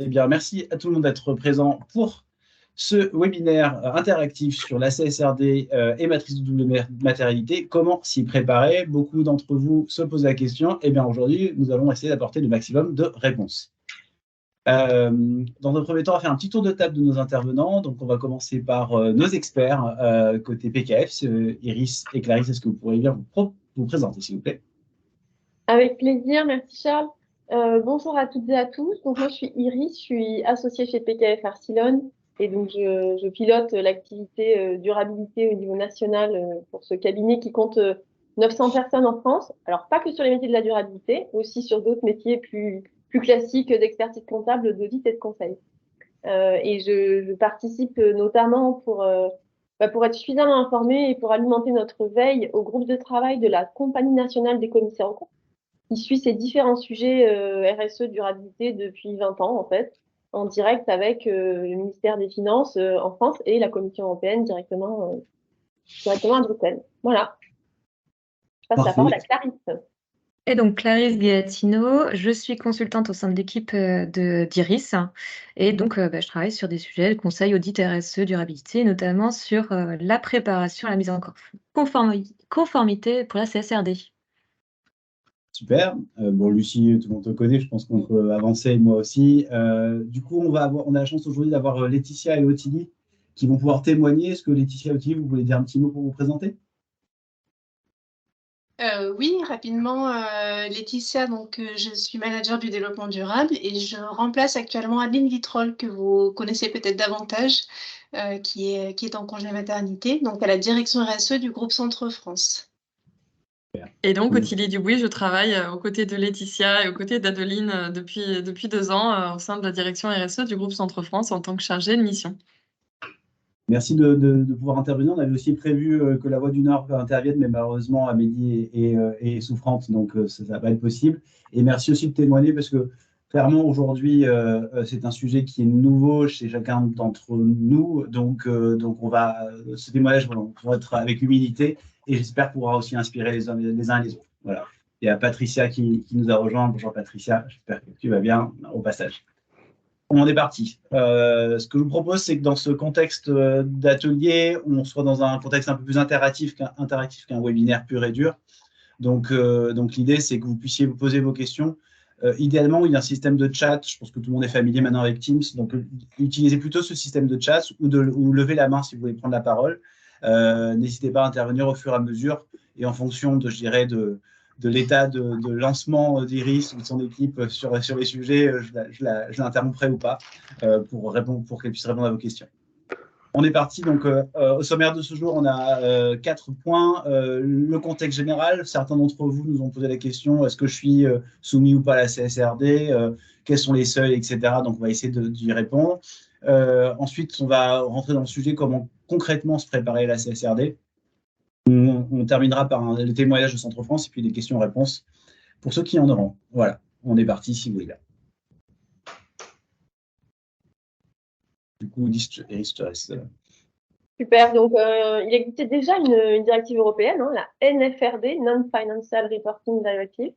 Eh bien, merci à tout le monde d'être présent pour ce webinaire interactif sur la CSRD et matrice de double matérialité. Comment s'y préparer? Beaucoup d'entre vous se posent la question. Eh bien, aujourd'hui, nous allons essayer d'apporter le maximum de réponses. Dans un premier temps, on va faire un petit tour de table de nos intervenants. Donc, on va commencer par nos experts côté PKF. Iris et Clarisse, est-ce que vous pourriez bien vous présenter, s'il vous plaît? Avec plaisir, merci Charles. Bonjour à toutes et à tous. Donc moi je suis Iris, je suis associée chez PKF Arcilon et donc je pilote l'activité durabilité au niveau national pour ce cabinet qui compte 900 personnes en France. Alors pas que sur les métiers de la durabilité, aussi sur d'autres métiers plus classiques d'expertise comptable, d'audit et de conseil. Et je participe notamment pour être suffisamment informée et pour alimenter notre veille au groupe de travail de la Compagnie nationale des commissaires aux comptes qui suit ces différents sujets RSE durabilité depuis 20 ans, en fait, en direct avec le ministère des Finances en France et la Commission européenne directement à Bruxelles. Voilà. Je passe la parole à Clarisse. Et donc, Clarisse Galatino, je suis consultante au sein de l'équipe d'Iris. Et donc, je travaille sur des sujets de conseil, audit, RSE, durabilité, notamment sur la préparation à la mise en conformité pour la CSRD. Super. Bon, Lucie, tout le monde te connaît, je pense qu'on peut avancer, moi aussi. Du coup, on a la chance aujourd'hui d'avoir Laetitia et Ottilie qui vont pouvoir témoigner. Est-ce que Laetitia et Ottilie, vous voulez dire un petit mot pour vous présenter? Oui, rapidement, Laetitia, donc je suis manager du développement durable et je remplace actuellement Adeline Vitrolles, que vous connaissez peut-être davantage, qui est en congé maternité, donc à la direction RSE du groupe Centre France. Et donc, Ottilie Dubuis, je travaille aux côtés de Laetitia et aux côtés d'Adeline depuis 2 ans au sein de la direction RSE du groupe Centre France en tant que chargée de mission. Merci de pouvoir intervenir. On avait aussi prévu que la Voix du Nord intervienne, mais malheureusement, Amélie est souffrante, donc ça ne va pas être possible. Et merci aussi de témoigner parce que clairement, aujourd'hui, c'est un sujet qui est nouveau chez chacun d'entre nous. Donc ce témoignage va être avec humilité et j'espère pouvoir aussi inspirer les uns et les autres. Voilà. Il y a Patricia qui nous a rejoint. Bonjour Patricia, j'espère que tu vas bien au passage. On est parti. Ce que je vous propose, c'est que dans ce contexte d'atelier, on soit dans un contexte un peu plus interactif qu'un webinaire pur et dur. Donc l'idée, c'est que vous puissiez vous poser vos questions. Idéalement, il y a un système de chat. Je pense que tout le monde est familier maintenant avec Teams. Donc, utilisez plutôt ce système de chat ou levez la main si vous voulez prendre la parole. N'hésitez pas à intervenir au fur et à mesure et en fonction de l'état de lancement d'Iris ou de son équipe sur les sujets, je l'interromprai ou pas pour qu'elle puisse répondre à vos questions. On est parti, donc au sommaire de ce jour, on a 4 points. Le contexte général, certains d'entre vous nous ont posé la question, est-ce que je suis soumis ou pas à la CSRD, quels sont les seuils, etc. Donc on va essayer d'y répondre. Ensuite, on va rentrer dans le sujet, comment concrètement se préparer à la CSRD. On terminera par le témoignage de Centre France et puis des questions-réponses pour ceux qui en auront. Voilà, on est parti si vous voulez. Du coup, Iris, je te reste. Super, donc il existait déjà une directive européenne, hein, la NFRD, Non-Financial Reporting Directive.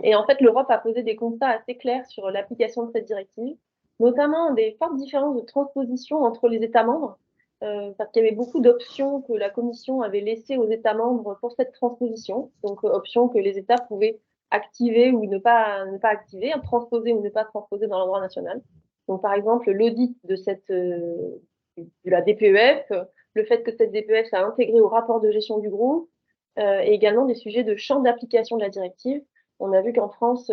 Et en fait, l'Europe a posé des constats assez clairs sur l'application de cette directive, notamment des fortes différences de transposition entre les États membres, parce qu'il y avait beaucoup d'options que la Commission avait laissées aux États membres pour cette transposition, donc options que les États pouvaient activer ou ne pas activer, transposer ou ne pas transposer dans leur droit national. Donc par exemple, l'audit de la DPEF, le fait que cette DPEF soit intégrée au rapport de gestion du groupe, et également des sujets de champ d'application de la directive. On a vu qu'en France,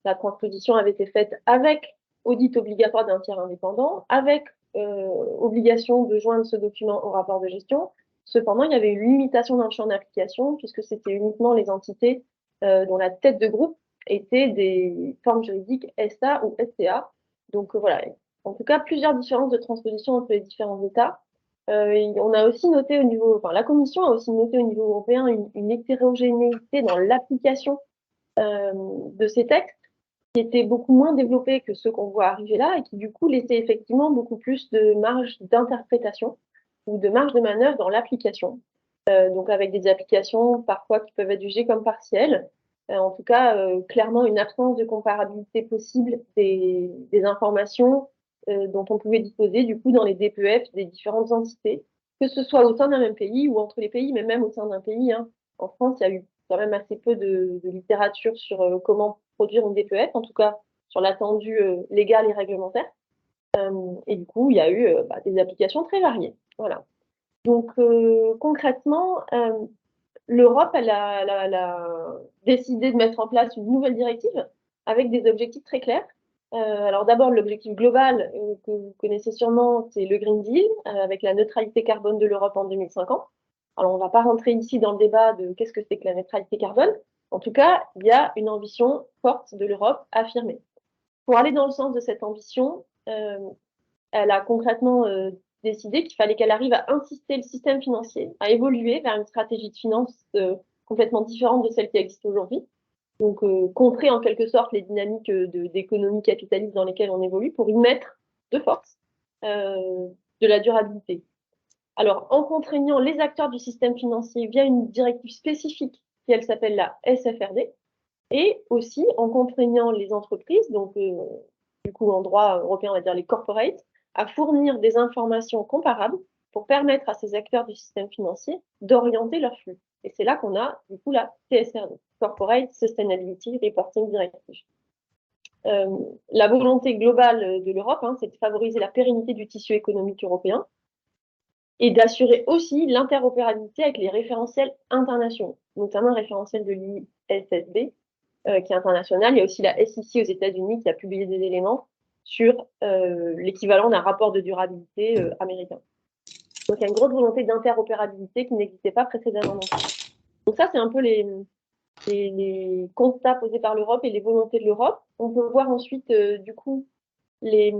la transposition avait été faite avec audit obligatoire d'un tiers indépendant, avec obligation de joindre ce document au rapport de gestion. Cependant, il y avait une limitation dans le champ d'application puisque c'était uniquement les entités dont la tête de groupe était des formes juridiques SA ou SCA. Donc voilà, en tout cas, plusieurs différences de transposition entre les différents États. On a aussi noté la Commission a aussi noté au niveau européen une hétérogénéité dans l'application de ces textes qui étaient beaucoup moins développés que ceux qu'on voit arriver là et qui du coup laissaient effectivement beaucoup plus de marge d'interprétation ou de marge de manœuvre dans l'application. Donc avec des applications parfois qui peuvent être jugées comme partielles En tout cas, clairement, une absence de comparabilité possible des informations dont on pouvait disposer, du coup, dans les DPEF des différentes entités, que ce soit au sein d'un même pays ou entre les pays, mais même au sein d'un pays. Hein. En France, il y a eu quand même assez peu de littérature sur comment produire une DPEF, en tout cas sur l'attendu légal et réglementaire. Et du coup, il y a eu des applications très variées. Voilà. Donc, concrètement, l'Europe, elle a décidé de mettre en place une nouvelle directive avec des objectifs très clairs. Alors d'abord, l'objectif global que vous connaissez sûrement, c'est le Green Deal, avec la neutralité carbone de l'Europe en 2050. Alors on ne va pas rentrer ici dans le débat de qu'est-ce que c'est que la neutralité carbone. En tout cas, il y a une ambition forte de l'Europe affirmée. Pour aller dans le sens de cette ambition, elle a concrètement décidé qu'il fallait qu'elle arrive à inciter le système financier à évoluer vers une stratégie de finance complètement différente de celle qui existe aujourd'hui. Donc, contrer en quelque sorte les dynamiques d'économie capitaliste dans lesquelles on évolue pour y mettre de force de la durabilité. Alors, en contraignant les acteurs du système financier via une directive spécifique qui, elle, s'appelle la SFRD, et aussi en contraignant les entreprises, donc du coup en droit européen, on va dire les corporates, à fournir des informations comparables pour permettre à ces acteurs du système financier d'orienter leurs flux. Et c'est là qu'on a du coup la CSRD, Corporate Sustainability Reporting Directive. La volonté globale de l'Europe, c'est de favoriser la pérennité du tissu économique européen et d'assurer aussi l'interopérabilité avec les référentiels internationaux, notamment le référentiel de l'ISSB, qui est international. Il y a aussi la SEC aux États-Unis qui a publié des éléments sur l'équivalent d'un rapport de durabilité américain. Donc, il y a une grosse volonté d'interopérabilité qui n'existait pas précédemment non plus. Donc, ça, c'est un peu les constats posés par l'Europe et les volontés de l'Europe. On peut voir ensuite, du coup, les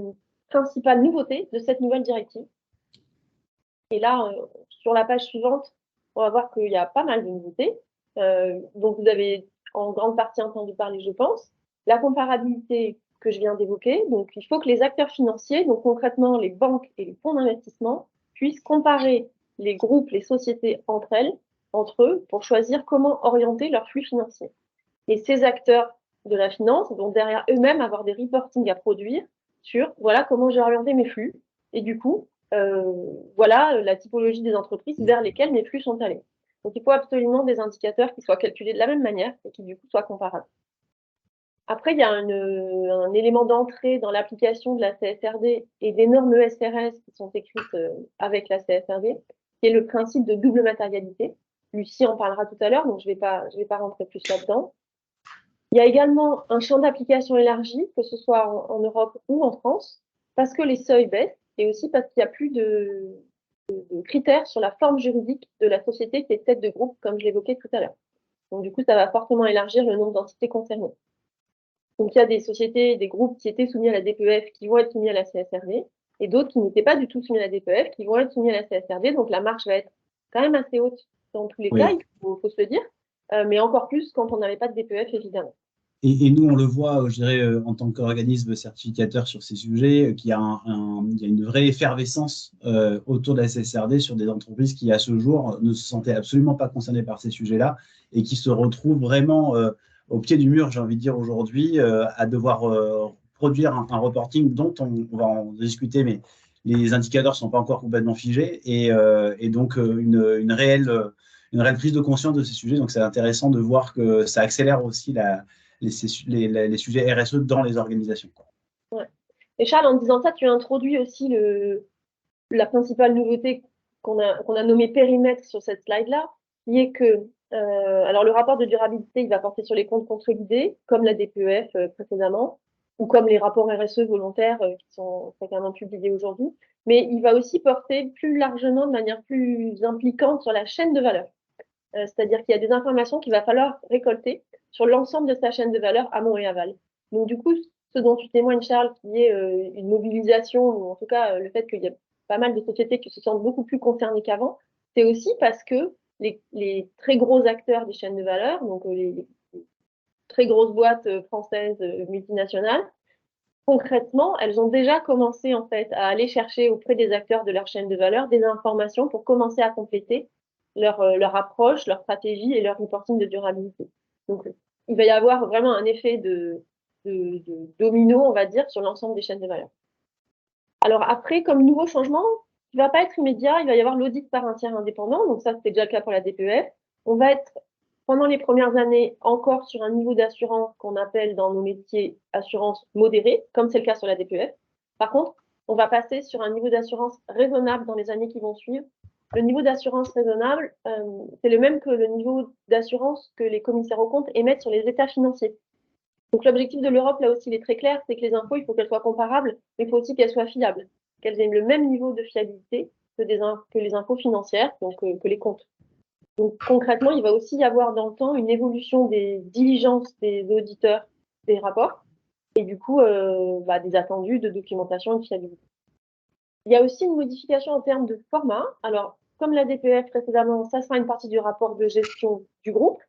principales nouveautés de cette nouvelle directive. Et là, sur la page suivante, on va voir qu'il y a pas mal de nouveautés. Donc, vous avez en grande partie entendu parler, je pense. La comparabilité que je viens d'évoquer. Donc, il faut que les acteurs financiers, donc concrètement les banques et les fonds d'investissement, puissent comparer les groupes, les sociétés entre eux, pour choisir comment orienter leurs flux financiers. Et ces acteurs de la finance vont derrière eux-mêmes avoir des reportings à produire sur voilà comment j'ai orienté mes flux. Et du coup, voilà la typologie des entreprises vers lesquelles mes flux sont allés. Donc, il faut absolument des indicateurs qui soient calculés de la même manière et qui, du coup, soient comparables. Après, il y a un élément d'entrée dans l'application de la CSRD et des normes ESRS qui sont écrites avec la CSRD, qui est le principe de double matérialité. Lucie en parlera tout à l'heure, donc je vais pas rentrer plus là-dedans. Il y a également un champ d'application élargi, que ce soit en Europe ou en France, parce que les seuils baissent et aussi parce qu'il n'y a plus de critères sur la forme juridique de la société qui est tête de groupe, comme je l'évoquais tout à l'heure. Donc, du coup, ça va fortement élargir le nombre d'entités concernées. Donc, il y a des sociétés, des groupes qui étaient soumis à la DPEF qui vont être soumis à la CSRD et d'autres qui n'étaient pas du tout soumis à la DPEF qui vont être soumis à la CSRD. Donc, la marche va être quand même assez haute dans tous les cas, il faut se le dire, mais encore plus quand on n'avait pas de DPEF, évidemment. Et nous, on le voit, je dirais, en tant qu'organisme certificateur sur ces sujets, qu'il y a il y a une vraie effervescence autour de la CSRD sur des entreprises qui, à ce jour, ne se sentaient absolument pas concernées par ces sujets-là et qui se retrouvent vraiment au pied du mur, j'ai envie de dire aujourd'hui, à devoir produire un reporting dont on va en discuter, mais les indicateurs ne sont pas encore complètement figés et donc une réelle prise de conscience de ces sujets. Donc, c'est intéressant de voir que ça accélère aussi les sujets RSE dans les organisations. Ouais. Et Charles, en disant ça, tu as introduit aussi la principale nouveauté qu'on a nommée périmètre sur cette slide-là, qui est que alors le rapport de durabilité, il va porter sur les comptes consolidés, comme la DPEF précédemment, ou comme les rapports RSE volontaires qui sont fréquemment publiés aujourd'hui, mais il va aussi porter plus largement, de manière plus impliquante, sur la chaîne de valeur. C'est-à-dire qu'il y a des informations qu'il va falloir récolter sur l'ensemble de sa chaîne de valeur amont et aval. Donc, du coup, ce dont tu témoignes, Charles, qui est une mobilisation, ou en tout cas le fait qu'il y a pas mal de sociétés qui se sentent beaucoup plus concernées qu'avant, c'est aussi parce que les très gros acteurs des chaînes de valeur, donc les très grosses boîtes françaises multinationales, concrètement, elles ont déjà commencé en fait à aller chercher auprès des acteurs de leur chaîne de valeur des informations pour commencer à compléter leur approche, leur stratégie et leur reporting de durabilité. Donc, il va y avoir vraiment un effet de domino, on va dire, sur l'ensemble des chaînes de valeur. Alors après, comme nouveau changement, qui ne va pas être immédiat, il va y avoir l'audit par un tiers indépendant. Donc ça, c'était déjà le cas pour la DPEF. On va être, pendant les premières années, encore sur un niveau d'assurance qu'on appelle dans nos métiers assurance modérée, comme c'est le cas sur la DPEF. Par contre, on va passer sur un niveau d'assurance raisonnable dans les années qui vont suivre. Le niveau d'assurance raisonnable, c'est le même que le niveau d'assurance que les commissaires aux comptes émettent sur les états financiers. Donc l'objectif de l'Europe, là aussi, il est très clair, c'est que les infos, il faut qu'elles soient comparables, mais il faut aussi qu'elles soient fiables, qu'elles aient le même niveau de fiabilité que les infos financières, donc que les comptes. Donc concrètement, il va aussi y avoir dans le temps une évolution des diligences des auditeurs des rapports et du coup des attendus de documentation et de fiabilité. Il y a aussi une modification en termes de format. Alors, comme la DPEF précédemment, ça sera une partie du rapport de gestion du groupe.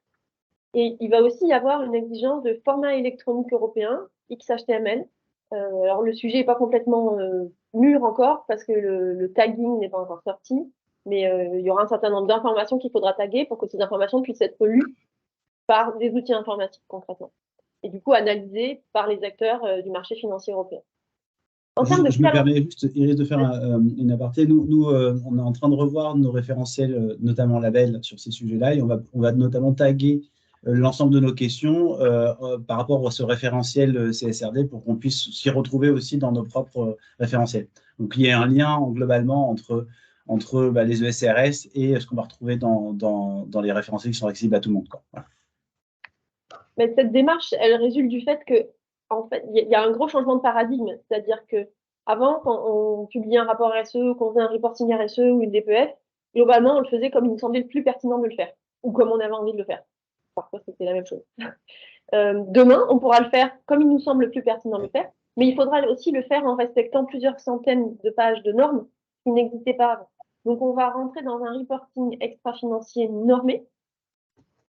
Et il va aussi y avoir une exigence de format électronique européen, XHTML. Alors, le sujet n'est pas complètement mûr encore parce que le tagging n'est pas encore sorti, mais il y aura un certain nombre d'informations qu'il faudra taguer pour que ces informations puissent être lues par des outils informatiques concrètement. Et du coup, analysées par les acteurs du marché financier européen. Je me permets juste, Iris, de faire une aparté. Nous on est en train de revoir nos référentiels, notamment label, sur ces sujets-là, et on va notamment taguer l'ensemble de nos questions par rapport à ce référentiel CSRD pour qu'on puisse s'y retrouver aussi dans nos propres référentiels. Donc, il y a un lien globalement entre les ESRS et ce qu'on va retrouver dans les référentiels qui sont accessibles à tout le monde, quoi. Voilà. Mais cette démarche, elle résulte du fait que, en fait, il y a un gros changement de paradigme. C'est-à-dire que avant, quand on publiait un rapport RSE, qu'on faisait un reporting RSE ou une DPEF, globalement, on le faisait comme il nous semblait le plus pertinent de le faire, ou comme on avait envie de le faire. Parfois, c'était la même chose. Demain, on pourra le faire comme il nous semble le plus pertinent de le faire, mais il faudra aussi le faire en respectant plusieurs centaines de pages de normes qui n'existaient pas avant. Donc, on va rentrer dans un reporting extra-financier normé,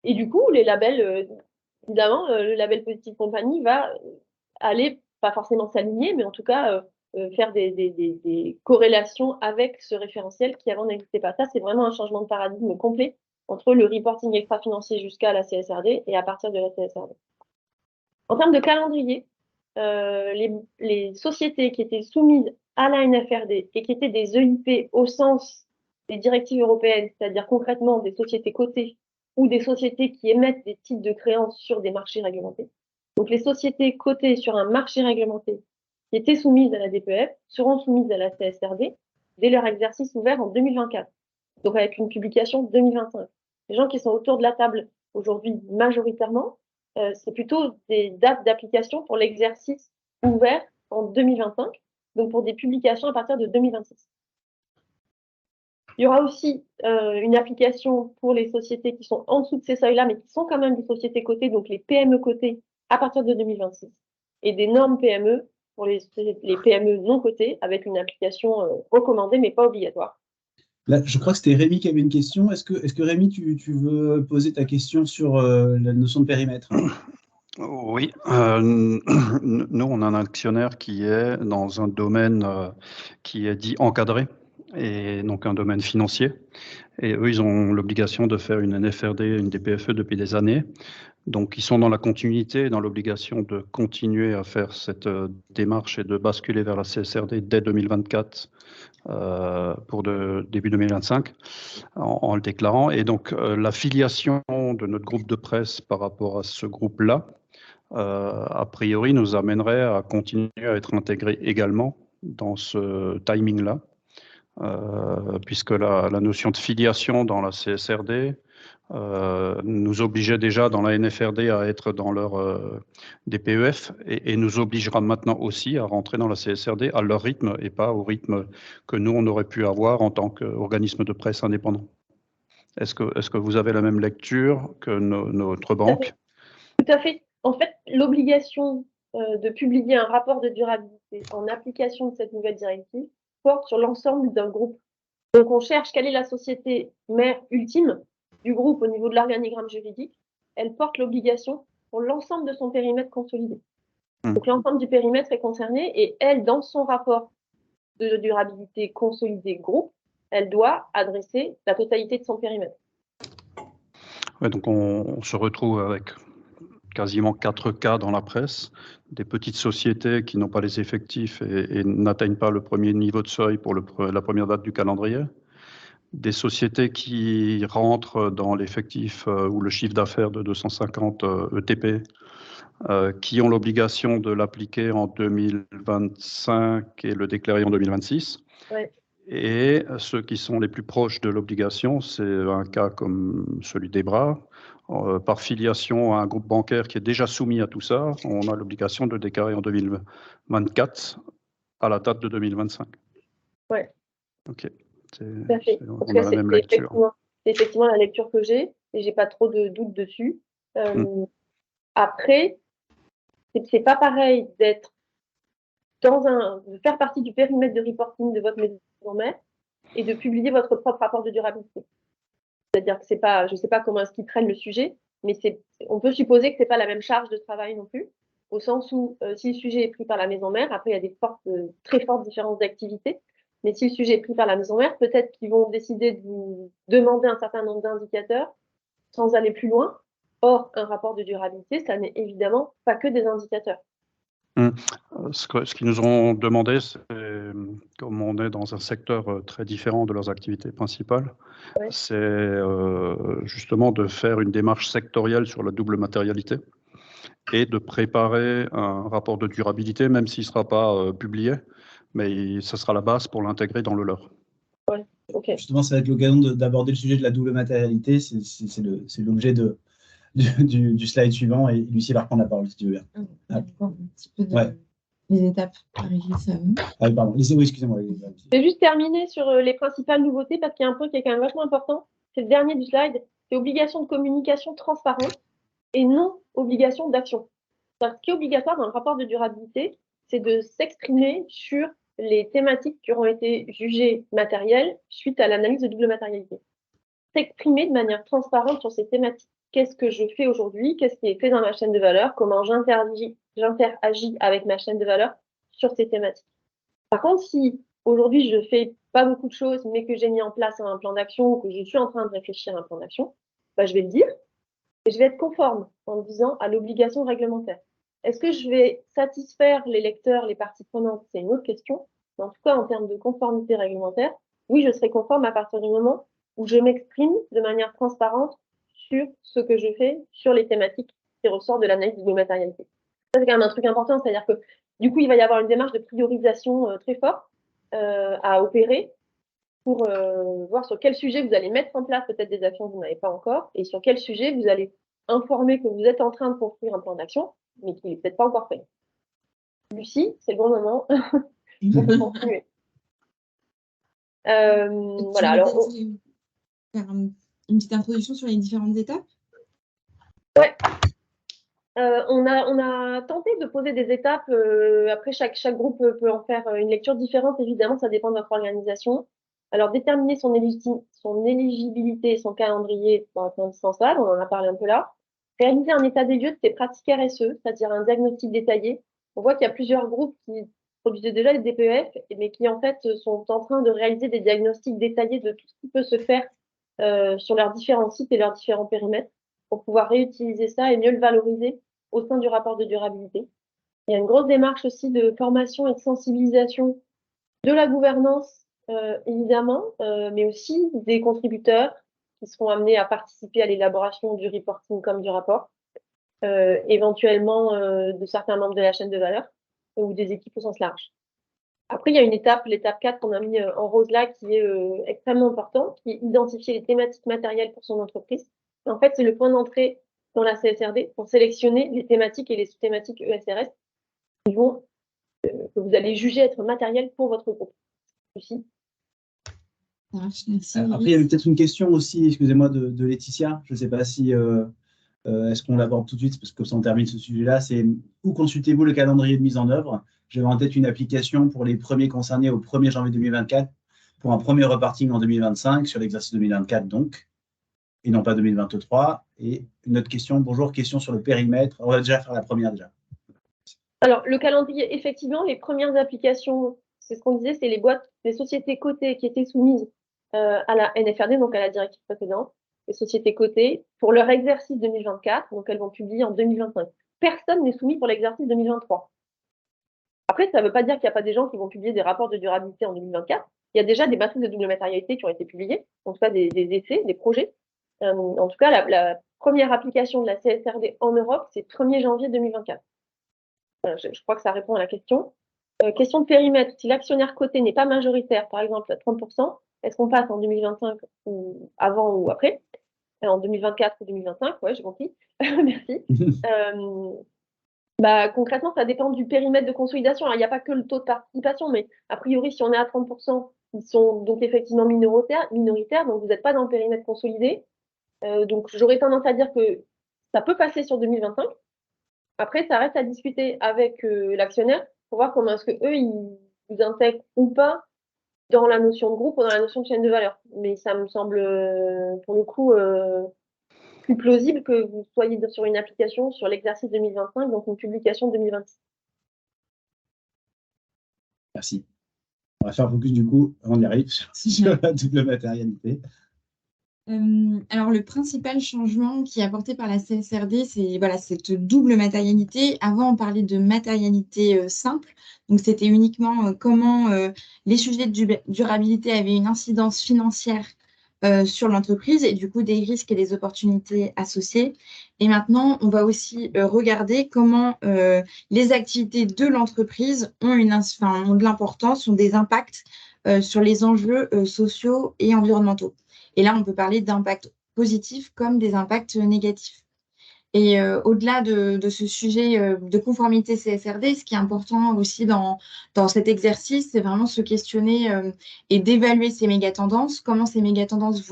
et du coup, les labels, évidemment, le label Positive Company va aller, pas forcément s'aligner, mais en tout cas faire des corrélations avec ce référentiel qui avant n'existait pas. Ça, c'est vraiment un changement de paradigme complet entre le reporting extra-financier jusqu'à la CSRD et à partir de la CSRD. En termes de calendrier, les sociétés qui étaient soumises à la NFRD et qui étaient des EIP au sens des directives européennes, c'est-à-dire concrètement des sociétés cotées ou des sociétés qui émettent des titres de créance sur des marchés réglementés. Donc, les sociétés cotées sur un marché réglementé qui étaient soumises à la DPEF seront soumises à la CSRD dès leur exercice ouvert en 2024. Donc, avec une publication 2025. Les gens qui sont autour de la table aujourd'hui majoritairement, c'est plutôt des dates d'application pour l'exercice ouvert en 2025, donc pour des publications à partir de 2026. Il y aura aussi une application pour les sociétés qui sont en dessous de ces seuils-là, mais qui sont quand même des sociétés cotées, donc les PME cotées à partir de 2026, et des normes PME pour les PME non cotées, avec une application recommandée, mais pas obligatoire. Là, je crois que c'était Rémi qui avait une question. Est-ce que Rémi, tu veux poser ta question sur la notion de périmètre? Oui, nous, on a un actionnaire qui est dans un domaine qui est dit encadré, et donc un domaine financier. Et eux, ils ont l'obligation de faire une NFRD, une DPFE depuis des années. Donc, ils sont dans la continuité, dans l'obligation de continuer à faire cette démarche et de basculer vers la CSRD dès 2024 pour début 2025 en le déclarant. Et donc, la filiation de notre groupe de presse par rapport à ce groupe-là, a priori, nous amènerait à continuer à être intégrés également dans ce timing-là, puisque la notion de filiation dans la CSRD nous obligeait déjà dans la NFRD à être dans leur DPEF et nous obligera maintenant aussi à rentrer dans la CSRD à leur rythme et pas au rythme que nous, on aurait pu avoir en tant qu'organisme de presse indépendant. Est-ce que vous avez la même lecture que notre banque? Tout à fait. En fait, l'obligation de publier un rapport de durabilité en application de cette nouvelle directive porte sur l'ensemble d'un groupe. Donc, on cherche quelle est la société mère ultime du groupe au niveau de l'organigramme juridique. Elle porte l'obligation pour l'ensemble de son périmètre consolidé. Donc, l'ensemble du périmètre est concerné et elle, dans son rapport de durabilité consolidé groupe, elle doit adresser la totalité de son périmètre. Ouais, donc on se retrouve avec quasiment 4 cas dans la presse, des petites sociétés qui n'ont pas les effectifs et n'atteignent pas le premier niveau de seuil pour la première date du calendrier, des sociétés qui rentrent dans l'effectif ou le chiffre d'affaires de 250 ETP, qui ont l'obligation de l'appliquer en 2025 et le déclarer en 2026. Ouais. Et ceux qui sont les plus proches de l'obligation, c'est un cas comme celui d'Ebra. Par filiation à un groupe bancaire qui est déjà soumis à tout ça, on a l'obligation de déclarer en 2024 à la date de 2025. Ouais. Ok. Tout à fait. On a la même lecture. C'est effectivement la lecture que j'ai et j'ai pas trop de doutes dessus. Après, c'est pas pareil d'être de faire partie du périmètre de reporting de votre maison mère et de publier votre propre rapport de durabilité. C'est-à-dire que c'est pas, je sais pas comment est-ce qu'ils prennent le sujet, mais on peut supposer que c'est pas la même charge de travail non plus, au sens où si le sujet est pris par la maison mère, après il y a des très fortes différences d'activité, mais si le sujet est pris par la maison mère, peut-être qu'ils vont décider de vous demander un certain nombre d'indicateurs sans aller plus loin. Or, un rapport de durabilité, ça n'est évidemment pas que des indicateurs. Ce qu'ils nous ont demandé, c'est, comme on est dans un secteur très différent de leurs activités principales, c'est justement de faire une démarche sectorielle sur la double matérialité et de préparer un rapport de durabilité, même s'il ne sera pas publié, mais ça sera la base pour l'intégrer dans le leur. Ouais, okay. Justement, ça va être l'occasion d'aborder le sujet de la double matérialité. C'est l'objet du slide suivant, et Lucie va reprendre la parole si tu veux bien. Un petit peu les étapes à réaliser. Ah, pardon, oui, excusez-moi. Je vais juste terminer sur les principales nouveautés parce qu'il y a un point qui est quand même vachement important. C'est le dernier du slide. C'est obligation de communication transparente et non obligation d'action. Ce qui est obligatoire dans le rapport de durabilité, c'est de s'exprimer sur les thématiques qui auront été jugées matérielles suite à l'analyse de double matérialité. S'exprimer de manière transparente sur ces thématiques. Qu'est-ce que je fais aujourd'hui? Qu'est-ce qui est fait dans ma chaîne de valeur? Comment j'interagis avec ma chaîne de valeur sur ces thématiques? Par contre, si aujourd'hui je fais pas beaucoup de choses, mais que j'ai mis en place un plan d'action ou que je suis en train de réfléchir à un plan d'action, je vais le dire et je vais être conforme en le disant à l'obligation réglementaire. Est-ce que je vais satisfaire les lecteurs, les parties prenantes? C'est une autre question. Mais en tout cas, en termes de conformité réglementaire, oui, je serai conforme à partir du moment où je m'exprime de manière transparente sur ce que je fais, sur les thématiques qui ressortent de l'analyse de matérialité. Ça, c'est quand même un truc important, c'est-à-dire que du coup, il va y avoir une démarche de priorisation très forte à opérer pour voir sur quel sujet vous allez mettre en place peut-être des actions que vous n'avez pas encore et sur quel sujet vous allez informer que vous êtes en train de construire un plan d'action, mais qu'il n'est peut-être pas encore fait. Lucie, c'est le bon moment. On peut continuer. Voilà, alors, faire une petite introduction sur les différentes étapes. Ouais. On a tenté de poser des étapes. Après, chaque groupe peut en faire une lecture différente. Évidemment, ça dépend de votre organisation. Alors, déterminer son éligibilité et son calendrier pour être indispensable, on en a parlé un peu là. Réaliser un état des lieux de ses pratiques RSE, c'est-à-dire un diagnostic détaillé. On voit qu'il y a plusieurs groupes qui produisent déjà des DPEF, mais qui en fait sont en train de réaliser des diagnostics détaillés de tout ce qui peut se faire sur leurs différents sites et leurs différents périmètres pour pouvoir réutiliser ça et mieux le valoriser au sein du rapport de durabilité. Il y a une grosse démarche aussi de formation et de sensibilisation de la gouvernance, évidemment, mais aussi des contributeurs qui seront amenés à participer à l'élaboration du reporting comme du rapport, éventuellement de certains membres de la chaîne de valeur ou des équipes au sens large. Après, il y a une étape, l'étape 4 qu'on a mis en rose là, qui est extrêmement importante, qui est identifier les thématiques matérielles pour son entreprise. En fait, c'est le point d'entrée dans la CSRD pour sélectionner les thématiques et les sous-thématiques ESRS qui vont, que vous allez juger être matérielles pour votre groupe. Lucie. Merci. Après, il y avait peut-être une question aussi, excusez-moi, de Laetitia. Je ne sais pas si est-ce qu'on l'aborde tout de suite, parce que ça on termine ce sujet-là. C'est où consultez-vous le calendrier de mise en œuvre? J'avais en tête une application pour les premiers concernés au 1er janvier 2024 pour un premier reporting en 2025 sur l'exercice 2024 donc, et non pas 2023. Et une autre question, bonjour, question sur le périmètre. On va déjà faire la première déjà. Alors, le calendrier, effectivement, les premières applications, c'est ce qu'on disait, c'est les boîtes, les sociétés cotées qui étaient soumises à la NFRD, donc à la directive précédente. les sociétés cotées, pour leur exercice 2024, donc elles vont publier en 2025. Personne n'est soumis pour l'exercice 2023. Après, ça ne veut pas dire qu'il n'y a pas des gens qui vont publier des rapports de durabilité en 2024. Il y a déjà des matrices de double matérialité qui ont été publiées, en tout cas des essais, des projets. En tout cas, la première application de la CSRD en Europe, c'est 1er janvier 2024. Je crois que ça répond à la question. Question de périmètre, si l'actionnaire coté n'est pas majoritaire, par exemple à 30%, est-ce qu'on passe en 2025 ou avant ou après? En 2024 ou 2025, ouais, j'ai compris. Merci. Concrètement, ça dépend du périmètre de consolidation. Alors, il n'y a pas que le taux de participation, mais a priori, si on est à 30%, ils sont donc effectivement minoritaires, donc vous n'êtes pas dans le périmètre consolidé. Donc, j'aurais tendance à dire que ça peut passer sur 2025. Après, ça reste à discuter avec l'actionnaire pour voir comment est-ce qu'eux, ils intègrent ou pas dans la notion de groupe ou dans la notion de chaîne de valeur. Mais ça me semble, pour le coup, plus plausible que vous soyez sur une application sur l'exercice 2025, donc une publication 2026. Merci. On va faire focus du coup, on y arrive sur la double matérialité. Alors, le principal changement qui est apporté par la CSRD, c'est voilà, cette double matérialité. Avant, on parlait de matérialité simple. Donc, c'était uniquement comment les sujets de durabilité avaient une incidence financière sur l'entreprise et du coup des risques et des opportunités associées. Et maintenant, on va aussi regarder comment les activités de l'entreprise ont de l'importance, ont des impacts sur les enjeux sociaux et environnementaux. Et là, on peut parler d'impacts positifs comme des impacts négatifs. Et au-delà de ce sujet de conformité CSRD, ce qui est important aussi dans cet exercice, c'est vraiment se questionner et d'évaluer ces méga-tendances, comment ces méga-tendances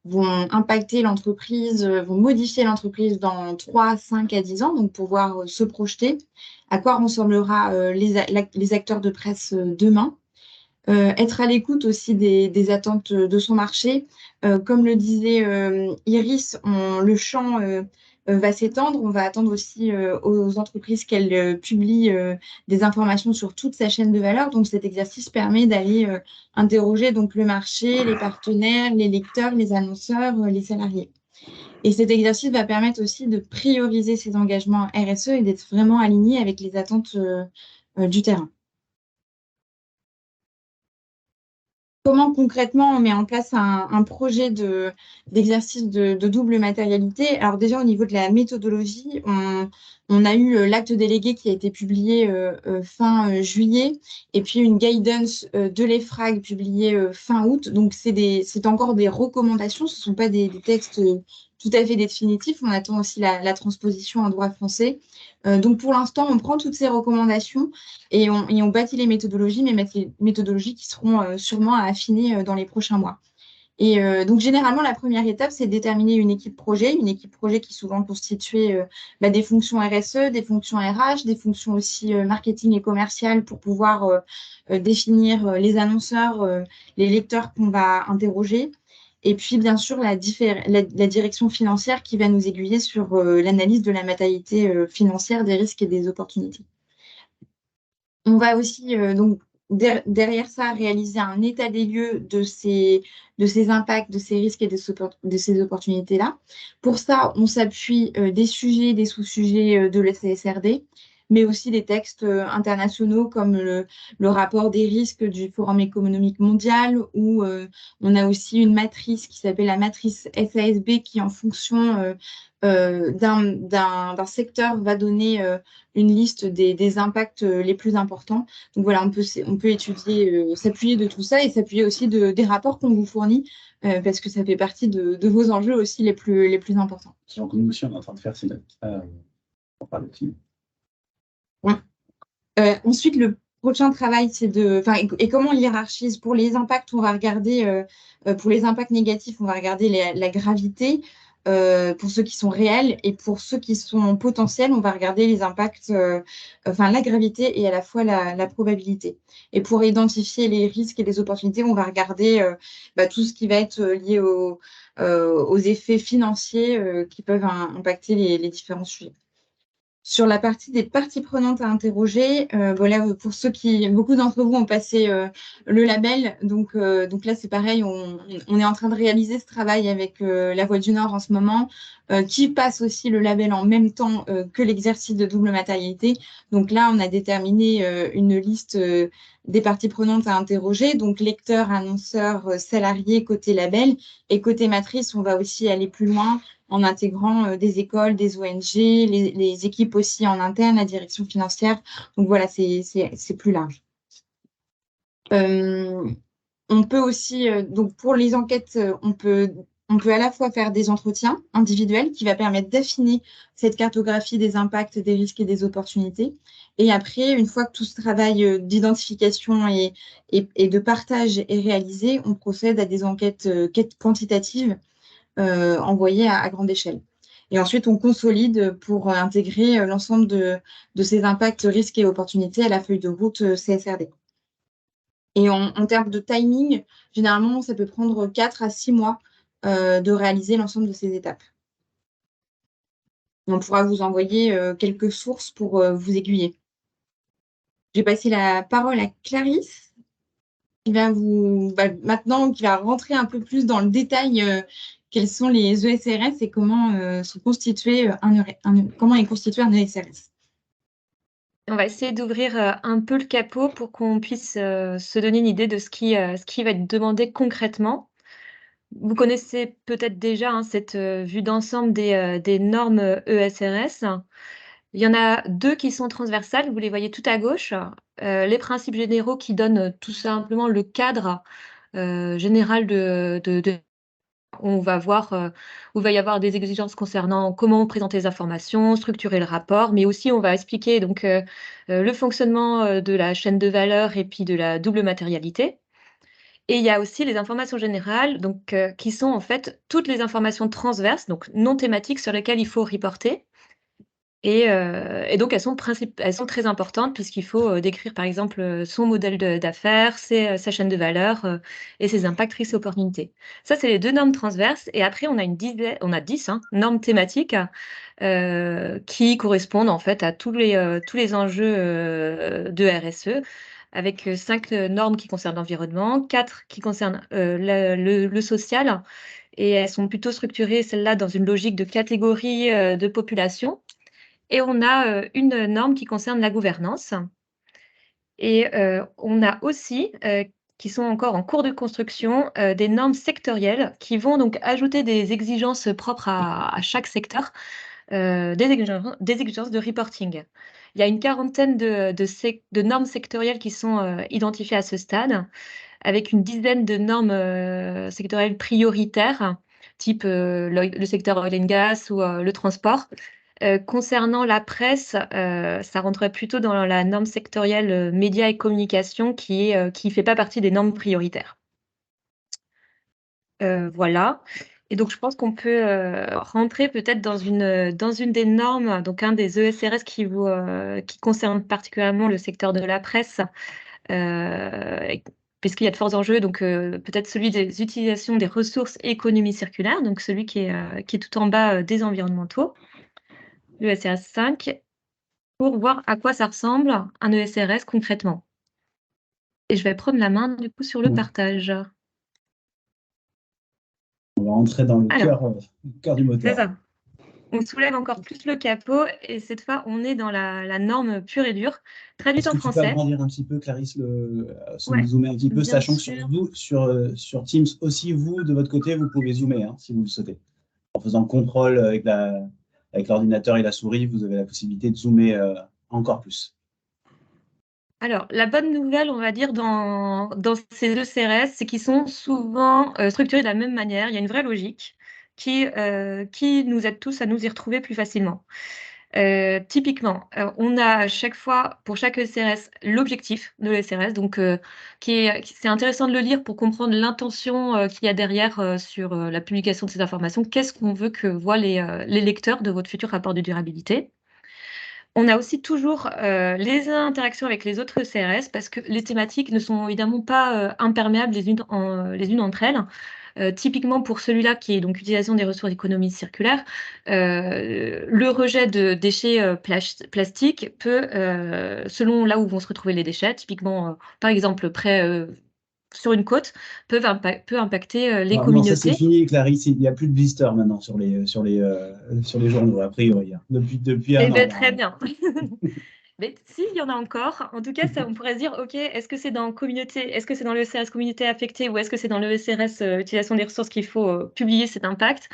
vont impacter l'entreprise, vont modifier l'entreprise dans 3, 5 à 10 ans, donc pouvoir se projeter, à quoi ressemblera les acteurs de presse demain. Être à l'écoute aussi des attentes de son marché. Comme le disait Iris, le champ va s'étendre. On va attendre aussi aux entreprises qu'elles publient des informations sur toute sa chaîne de valeur. Donc cet exercice permet d'aller interroger donc, le marché, les partenaires, les lecteurs, les annonceurs, les salariés. Et cet exercice va permettre aussi de prioriser ses engagements RSE et d'être vraiment aligné avec les attentes du terrain. Comment concrètement on met en place un projet d'exercice de double matérialité? Alors déjà au niveau de la méthodologie, on a eu l'acte délégué qui a été publié fin juillet et puis une guidance de l'EFRAG publiée fin août. Donc c'est encore des recommandations, ce ne sont pas des textes tout à fait définitifs. On attend aussi la transposition en droit français. Donc pour l'instant, on prend toutes ces recommandations et on bâtit les méthodologies, mais les méthodologies qui seront sûrement à affiner dans les prochains mois. Et donc, généralement, la première étape, c'est de déterminer une équipe projet qui est souvent constituée des fonctions RSE, des fonctions RH, des fonctions aussi marketing et commercial pour pouvoir définir les annonceurs, les lecteurs qu'on va interroger. Et puis, bien sûr, la direction financière qui va nous aiguiller sur l'analyse de la matérialité financière des risques et des opportunités. On va aussi, donc, derrière ça, réaliser un état des lieux de ces impacts, de ces risques et de ces opportunités-là. Pour ça, on s'appuie des sujets, des sous-sujets de la CSRD, mais aussi des textes internationaux comme le rapport des risques du Forum économique mondial, où on a aussi une matrice qui s'appelle la matrice SASB qui, en fonction d'un secteur, va donner une liste des impacts les plus importants. Donc voilà, on peut étudier, s'appuyer de tout ça et s'appuyer aussi des rapports qu'on vous fournit parce que ça fait partie de vos enjeux aussi les plus importants. Donc, nous aussi, on est en train de faire ces notes. On parle aussi. Ouais. Ensuite, le prochain travail, c'est et comment on hiérarchise. Pour les impacts, on va regarder, pour les impacts négatifs, on va regarder la gravité. Pour ceux qui sont réels et pour ceux qui sont potentiels, on va regarder les impacts, la gravité et à la fois la probabilité. Et pour identifier les risques et les opportunités, on va regarder tout ce qui va être lié aux effets financiers qui peuvent impacter les différents sujets. Sur la partie des parties prenantes à interroger, voilà, pour beaucoup d'entre vous ont passé le label, donc là c'est pareil, on est en train de réaliser ce travail avec la Voix du Nord en ce moment, qui passe aussi le label en même temps que l'exercice de double matérialité. Donc là, on a déterminé une liste des parties prenantes à interroger, donc lecteurs, annonceurs, salariés côté label, et côté matrice, on va aussi aller plus loin en intégrant des écoles, des ONG, les équipes aussi en interne, la direction financière. Donc voilà, c'est plus large. On peut aussi, donc pour les enquêtes, on peut à la fois faire des entretiens individuels qui va permettre d'affiner cette cartographie des impacts, des risques et des opportunités. Et après, une fois que tout ce travail d'identification et de partage est réalisé, on procède à des enquêtes quantitatives envoyées à grande échelle. Et ensuite, on consolide pour intégrer l'ensemble de ces impacts, risques et opportunités à la feuille de route CSRD. Et en termes de timing, généralement, ça peut prendre 4 à 6 mois de réaliser l'ensemble de ces étapes. On pourra vous envoyer quelques sources pour vous aiguiller. Je vais passer la parole à Clarisse, qui va maintenant, qui va rentrer un peu plus dans le détail quels sont les ESRS et comment sont constitués comment est constitué un ESRS. On va essayer d'ouvrir un peu le capot pour qu'on puisse se donner une idée de ce qui va être demandé concrètement. Vous connaissez peut-être déjà cette vue d'ensemble des normes ESRS. Il y en a 2 qui sont transversales, vous les voyez tout à gauche. Les principes généraux qui donnent tout simplement le cadre général on va voir où il va y avoir des exigences concernant comment présenter les informations, structurer le rapport, mais aussi on va expliquer donc le fonctionnement de la chaîne de valeur et puis de la double matérialité. Et il y a aussi les informations générales, donc qui sont en fait toutes les informations transverses, donc non thématiques sur lesquelles il faut reporter. Et donc elles sont très importantes puisqu'il faut décrire par exemple son modèle d'affaires, sa chaîne de valeur et ses impacts, risques et opportunités. Ça, c'est les 2 normes transverses. Et après, on a 10 normes thématiques qui correspondent en fait à tous les enjeux de RSE, avec 5 normes qui concernent l'environnement, 4 qui concernent le social. Et elles sont plutôt structurées, celles-là, dans une logique de catégorie de population. Et on a une norme qui concerne la gouvernance. Et on a aussi, qui sont encore en cours de construction, des normes sectorielles qui vont donc ajouter des exigences propres à chaque secteur, des exigences de reporting. Il y a une quarantaine de normes sectorielles qui sont identifiées à ce stade, avec une dizaine de normes sectorielles prioritaires, type le secteur oil and gas ou le transport. Concernant la presse, ça rentrerait plutôt dans la norme sectorielle médias et communication qui fait pas partie des normes prioritaires. Voilà. Et donc je pense qu'on peut rentrer peut-être dans une des normes, donc un des ESRS qui concerne particulièrement le secteur de la presse, puisqu'il y a de forts enjeux, donc peut-être celui des utilisations des ressources et économie circulaire, donc celui qui est tout en bas des environnementaux. Le ESRS 5, pour voir à quoi ça ressemble un ESRS concrètement. Et je vais prendre la main du coup sur le partage. On va rentrer dans le cœur du moteur. C'est ça. On soulève encore plus le capot et cette fois on est dans la norme pure et dure, traduite en français. Tu peux agrandir un petit peu, Clarisse, zoomer un petit peu, sachant que sur Teams aussi, vous, de votre côté, vous pouvez zoomer si vous le souhaitez. En faisant contrôle avec l'ordinateur et la souris, vous avez la possibilité de zoomer encore plus. Alors, la bonne nouvelle, on va dire, dans ces deux CRS, c'est qu'ils sont souvent structurés de la même manière. Il y a une vraie logique qui nous aide tous à nous y retrouver plus facilement. Typiquement, on a à chaque fois, pour chaque CRS, l'objectif de l'ESRS, donc c'est intéressant de le lire pour comprendre l'intention qu'il y a derrière sur la publication de ces informations. Qu'est-ce qu'on veut que voient les lecteurs de votre futur rapport de durabilité? On a aussi toujours les interactions avec les autres CRS parce que les thématiques ne sont évidemment pas imperméables les unes entre elles. Typiquement pour celui-là qui est donc utilisation des ressources d'économie circulaire, le rejet de déchets plastiques peut, selon là où vont se retrouver les déchets, typiquement par exemple près sur une côte, peut impacter les Non, ça c'est communautés. fini, Clarisse. Il n'y a plus de blisters maintenant sur les journaux, a priori, hein. Depuis un Eh an. bien, Là, très hein. bien. Mais s'il y en a encore, en tout cas, ça, on pourrait se dire, OK, est-ce que c'est dans communauté, est-ce que c'est dans le ECRS communauté affectée ou est-ce que c'est dans le ECRS utilisation des ressources qu'il faut publier cet impact?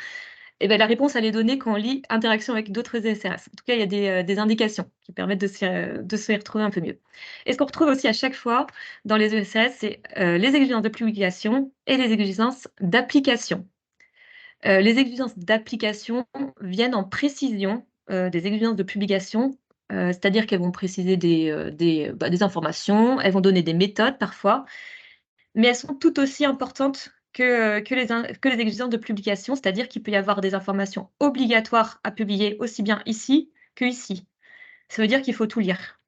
Eh bien, la réponse, elle est donnée quand on lit interaction avec d'autres ECRS. En tout cas, il y a des indications qui permettent de se y retrouver un peu mieux. Et ce qu'on retrouve aussi à chaque fois dans les ECRS, c'est les exigences de publication et les exigences d'application. Les exigences d'application viennent en précision des exigences de publication, c'est-à-dire qu'elles vont préciser des informations, elles vont donner des méthodes parfois, mais elles sont tout aussi importantes que les exigences de publication, c'est-à-dire qu'il peut y avoir des informations obligatoires à publier aussi bien ici que ici. Ça veut dire qu'il faut tout lire.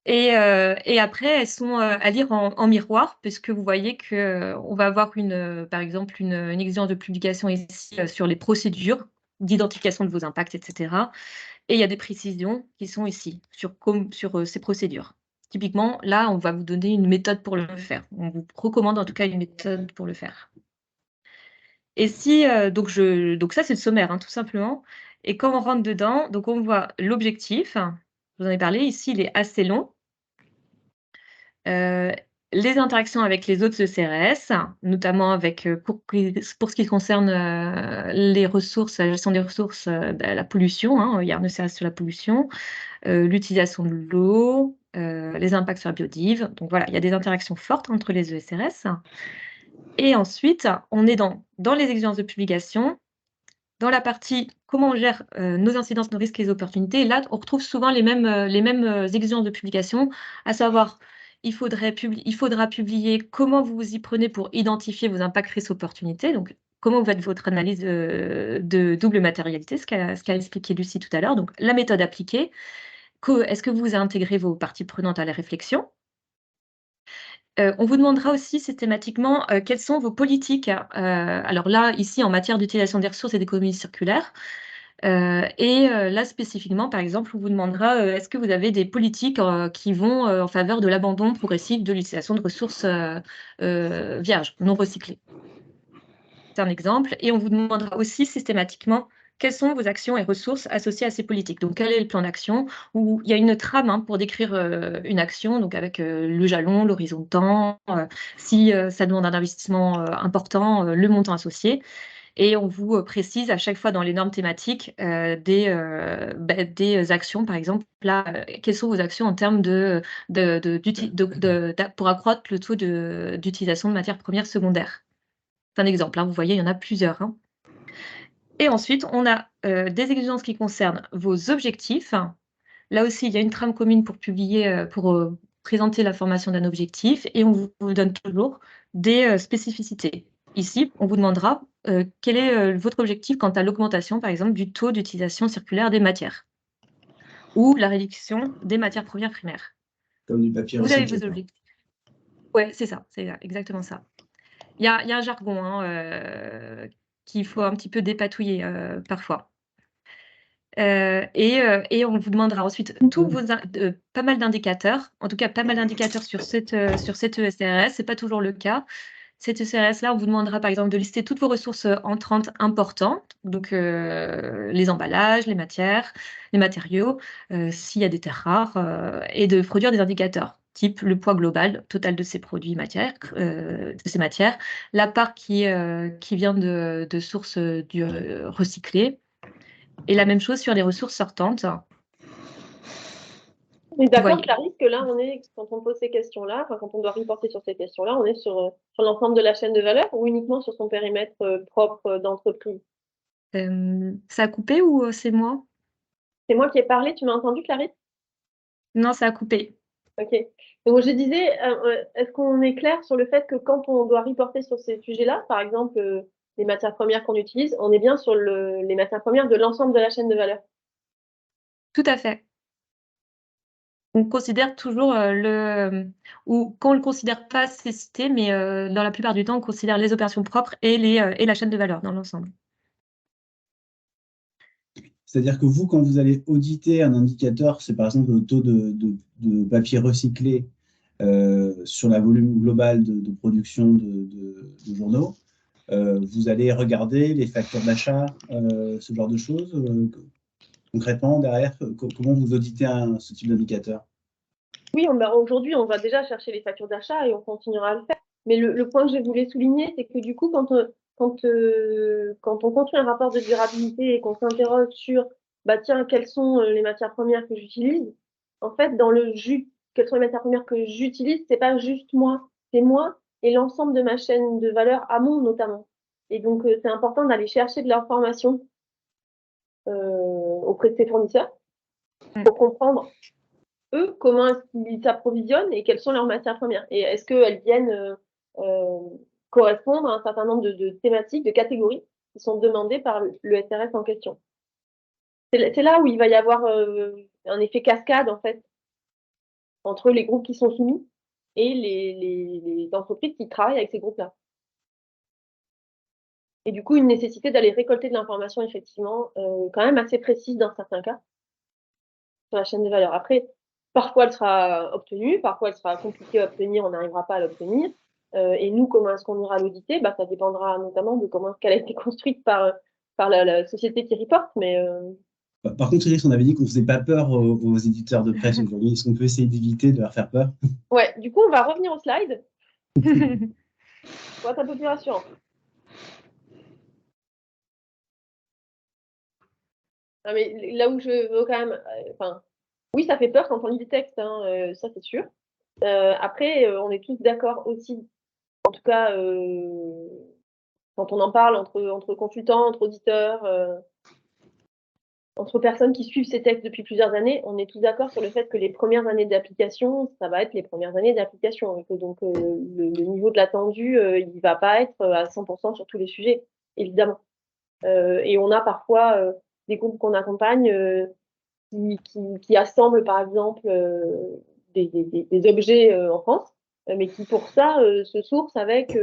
Et après, elles sont à lire en miroir, puisque vous voyez qu'on va avoir par exemple une exigence de publication ici sur les procédures d'identification de vos impacts, etc. Et il y a des précisions qui sont ici sur ces procédures. Typiquement, là, on va vous donner une méthode pour le faire. On vous recommande en tout cas une méthode pour le faire. Et donc ça, c'est le sommaire, hein, tout simplement. Et quand on rentre dedans, donc on voit l'objectif. Je vous en ai parlé. Ici, il est assez long. Les interactions avec les autres ECRS, notamment avec, pour ce qui concerne les ressources, la gestion des ressources, la pollution, hein, il y a un ECRS sur la pollution, l'utilisation de l'eau, les impacts sur la biodive. Donc voilà, il y a des interactions fortes entre les ECRS. Et ensuite, on est dans les exigences de publication, dans la partie comment on gère nos incidences, nos risques et les opportunités. Et là, on retrouve souvent les mêmes exigences de publication, à savoir, il faudra publier comment vous vous y prenez pour identifier vos impacts, risques, opportunités. Donc, comment vous faites votre analyse de double matérialité, ce qu'a expliqué Lucie tout à l'heure. Donc, la méthode appliquée. Est-ce que vous intégrez vos parties prenantes à la réflexion? On vous demandera aussi systématiquement quelles sont vos politiques. Alors là, ici, en matière d'utilisation des ressources et d'économie circulaire. Là, spécifiquement, par exemple, on vous demandera est-ce que vous avez des politiques qui vont en faveur de l'abandon progressif de l'utilisation de ressources vierges, non recyclées. C'est un exemple. Et on vous demandera aussi systématiquement quelles sont vos actions et ressources associées à ces politiques. Donc, quel est le plan d'action? Où il y a une trame hein, pour décrire une action, donc avec le jalon, l'horizon de temps, si ça demande un investissement important, le montant associé. Et on vous précise à chaque fois dans les normes thématiques des actions, par exemple, là, quelles sont vos actions en termes pour accroître le taux d'utilisation de matières premières secondaires. C'est un exemple, hein, vous voyez, il y en a plusieurs. Hein. Et ensuite, on a des exigences qui concernent vos objectifs. Là aussi, il y a une trame commune pour publier, pour présenter la formation d'un objectif et on vous donne toujours des spécificités. Ici, on vous demandera quel est votre objectif quant à l'augmentation, par exemple, du taux d'utilisation circulaire des matières ou la réduction des matières premières primaires. Comme du papier Vous avez recyclé. vos objectifs. Oui, c'est ça, c'est exactement ça. Il y a un jargon hein, qu'il faut un petit peu dépatouiller parfois. Et on vous demandera ensuite pas mal d'indicateurs, en tout cas pas mal d'indicateurs sur cette ECRS, ce n'est pas toujours le cas. Cette ECRS-là, on vous demandera par exemple de lister toutes vos ressources entrantes importantes, donc les emballages, les matières, les matériaux, s'il y a des terres rares, et de produire des indicateurs, type le poids global total de ces produits de ces matières, la part qui vient de sources recyclées, et la même chose sur les ressources sortantes. On est d'accord, Clarisse, que là, quand on pose ces questions-là, quand on doit reporter sur ces questions-là, on est sur l'ensemble de la chaîne de valeur ou uniquement sur son périmètre propre d'entreprise? Ça a coupé ou c'est moi? C'est moi qui ai parlé, tu m'as entendu, Clarisse? Non, ça a coupé. Ok. Donc, je disais, est-ce qu'on est clair sur le fait que quand on doit reporter sur ces sujets-là, par exemple, les matières premières qu'on utilise, on est bien sur les matières premières de l'ensemble de la chaîne de valeur? Tout à fait. on considère toujours ou quand on ne le considère pas, c'est cité, mais dans la plupart du temps, on considère les opérations propres et la chaîne de valeur dans l'ensemble. C'est-à-dire que vous, quand vous allez auditer un indicateur, c'est par exemple le taux de papier recyclé sur la volume global de production de journaux, vous allez regarder les factures d'achat, ce genre de choses. Concrètement, derrière, comment vous auditez ce type d'indicateur? Oui, aujourd'hui, on va déjà chercher les factures d'achat et on continuera à le faire. Mais le point que je voulais souligner, c'est que du coup, quand on construit un rapport de durabilité et qu'on s'interroge sur, bah tiens, quelles sont les matières premières que j'utilise, en fait, dans le jus, quelles sont les matières premières que j'utilise, c'est pas juste moi, c'est moi et l'ensemble de ma chaîne de valeur amont notamment. Et donc, c'est important d'aller chercher de l'information auprès de ses fournisseurs pour comprendre eux, comment est-ce qu'ils s'approvisionnent et quelles sont leurs matières premières. Et est-ce qu'elles viennent correspondre à un certain nombre de thématiques, de catégories qui sont demandées par le SRS en question. C'est là où il va y avoir un effet cascade, en fait, entre les groupes qui sont soumis et les entreprises qui travaillent avec ces groupes-là. Et du coup, une nécessité d'aller récolter de l'information, effectivement, quand même assez précise dans certains cas, sur la chaîne de valeur. Après, parfois, elle sera obtenue, parfois, elle sera compliquée à obtenir, on n'arrivera pas à l'obtenir. Et nous, comment est-ce qu'on ira l'auditer? Bah, ça dépendra notamment de comment elle a été construite par la société qui reporte. Mais Par contre, Iris, on avait dit qu'on ne faisait pas peur aux éditeurs de presse aujourd'hui. Est-ce qu'on peut essayer d'éviter de leur faire peur? ouais, du coup, on va revenir au slide pour être un peu plus rassurant. Ah, mais là où je veux quand même, oui, ça fait peur quand on lit des textes, hein, ça c'est sûr. Après, on est tous d'accord aussi, en tout cas, quand on en parle entre consultants, entre auditeurs, entre personnes qui suivent ces textes depuis plusieurs années, on est tous d'accord sur le fait que les premières années d'application, ça va être les premières années d'application. Et que donc, le niveau de l'attendu, il ne va pas être à 100% sur tous les sujets, évidemment. Et on a parfois des groupes qu'on accompagne qui assemblent, par exemple, des objets en France, mais qui, pour ça, se sourcent avec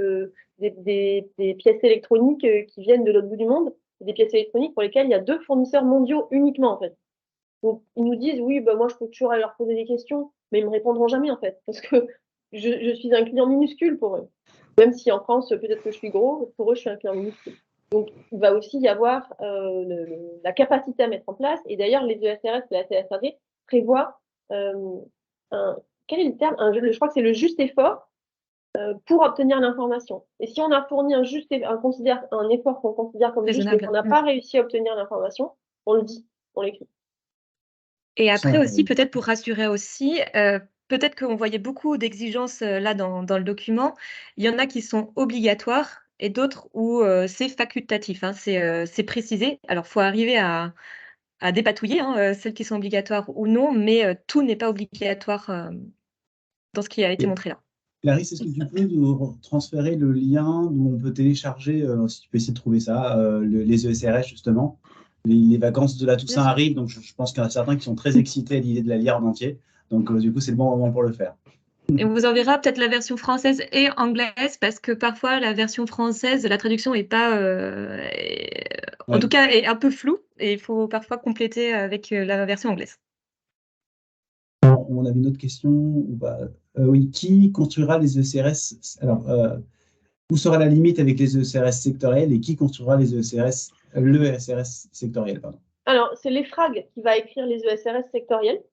des pièces électroniques qui viennent de l'autre bout du monde, des pièces électroniques pour lesquelles il y a 2 fournisseurs mondiaux uniquement, en fait. Donc, ils nous disent, oui, bah, moi, je peux toujours aller leur poser des questions, mais ils me répondront jamais, en fait, parce que je suis un client minuscule pour eux. Même si en France, peut-être que je suis gros, pour eux, je suis un client minuscule. Donc, il va aussi y avoir la capacité à mettre en place. Et d'ailleurs, les ESRS et la CSRD prévoient quel est le terme? Je crois que c'est le juste effort pour obtenir l'information. Et si on a fourni un effort qu'on considère comme juste, mais qu'on n'a pas réussi à obtenir l'information, on le dit, on l'écrit. Et après aussi, peut-être pour rassurer aussi, peut-être qu'on voyait beaucoup d'exigences là dans le document. Il y en a qui sont obligatoires et d'autres où c'est facultatif, hein, c'est précisé. Alors, il faut arriver à dépatouiller celles qui sont obligatoires ou non, mais tout n'est pas obligatoire dans ce qui a été montré là. Clarisse, est-ce que tu peux nous transférer le lien d'où on peut télécharger, si tu peux essayer de trouver ça, les ESRS justement? Les vacances de la Toussaint arrivent, donc je pense qu'il y en a certains qui sont très excités à l'idée de la lire en entier. Donc, du coup, c'est le bon moment pour le faire. Et on vous enverra peut-être la version française et anglaise, parce que parfois, la version française, la traduction n'est pas, en tout cas, est un peu floue, et il faut parfois compléter avec la version anglaise. On avait une autre question. Oui, qui construira les ESRS? Alors, où sera la limite avec les ESRS sectoriels et qui construira le ESRS sectoriel, pardon. Alors, c'est l'EFRAG qui va écrire les ESRS sectoriels,